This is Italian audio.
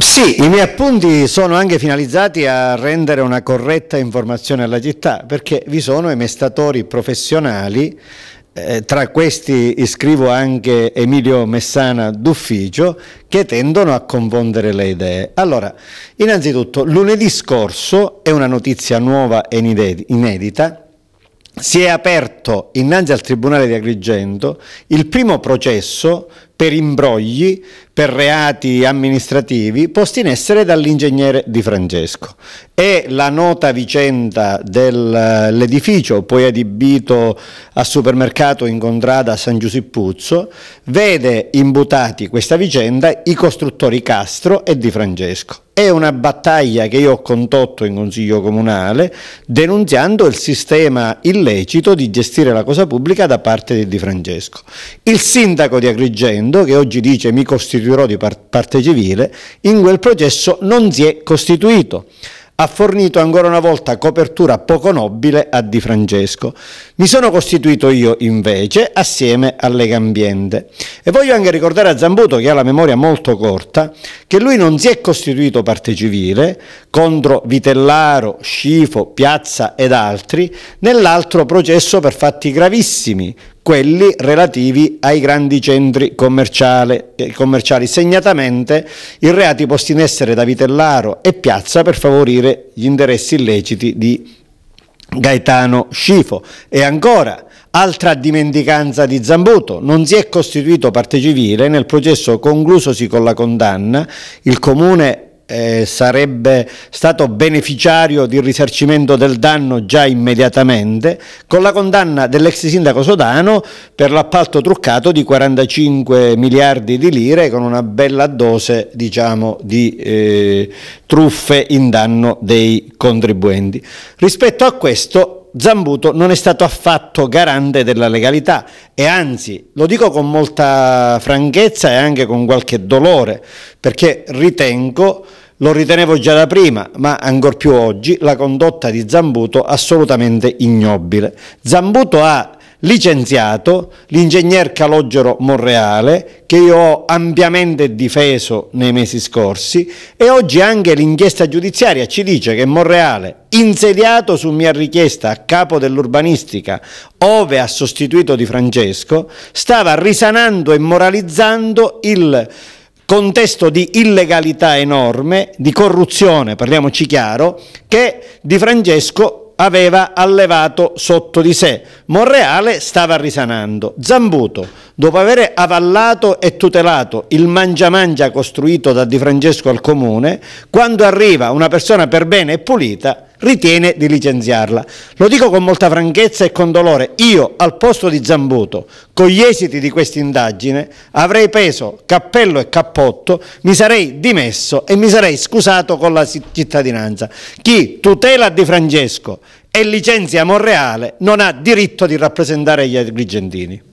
Sì, i miei appunti sono anche finalizzati a rendere una corretta informazione alla città, perché vi sono i mestatori professionali, tra questi iscrivo anche Emilio Messana d'ufficio, che tendono a confondere le idee. Allora, innanzitutto, lunedì scorso, è una notizia nuova e inedita, si è aperto innanzi al Tribunale di Agrigento il primo processo per imbrogli, per reati amministrativi posti in essere dall'ingegnere Di Francesco. È la nota vicenda dell'edificio poi adibito a supermercato in contrada San Giuseppuzzo, vede imputati questa vicenda i costruttori Castro e Di Francesco. È una battaglia che io ho condotto in Consiglio Comunale denunziando il sistema illecito di gestire la cosa pubblica da parte di Di Francesco. Il sindaco di Agrigento, che oggi dice mi costituirò di parte civile, in quel processo non si è costituito. Ha fornito ancora una volta copertura poco nobile a Di Francesco. Mi sono costituito io invece assieme a Legambiente. E voglio anche ricordare a Zambuto, che ha la memoria molto corta, che lui non si è costituito parte civile contro Vitellaro, Scifo, Piazza ed altri nell'altro processo per fatti gravissimi, quelli relativi ai grandi centri commerciali, segnatamente i reati posti in essere da Vitellaro e Piazza per favorire gli interessi illeciti di Gaetano Scifo. E ancora, altra dimenticanza di Zambuto, non si è costituito parte civile nel processo conclusosi con la condanna. Il Comune sarebbe stato beneficiario di risarcimento del danno già immediatamente, con la condanna dell'ex sindaco Sodano per l'appalto truccato di 45 miliardi di lire, con una bella dose, diciamo, di truffe in danno dei contribuenti. Rispetto a questo Zambuto non è stato affatto garante della legalità e anzi, lo dico con molta franchezza e anche con qualche dolore, perché lo ritenevo già da prima, ma ancor più oggi, la condotta di Zambuto assolutamente ignobile. Zambuto ha licenziato l'ingegner Calogero Monreale, che io ho ampiamente difeso nei mesi scorsi, e oggi anche l'inchiesta giudiziaria ci dice che Monreale, insediato su mia richiesta a capo dell'urbanistica, ove ha sostituito Di Francesco, stava risanando e moralizzando il contesto di illegalità enorme, di corruzione, parliamoci chiaro, che Di Francesco aveva allevato sotto di sé. Monreale stava risanando. Zambuto, dopo aver avallato e tutelato il mangia costruito da Di Francesco al Comune, quando arriva una persona per bene e pulita, ritiene di licenziarla. Lo dico con molta franchezza e con dolore. Io, al posto di Zambuto, con gli esiti di questa indagine, avrei preso cappello e cappotto, mi sarei dimesso e mi sarei scusato con la cittadinanza. Chi tutela Di Francesco e licenzia Monreale non ha diritto di rappresentare gli agrigentini.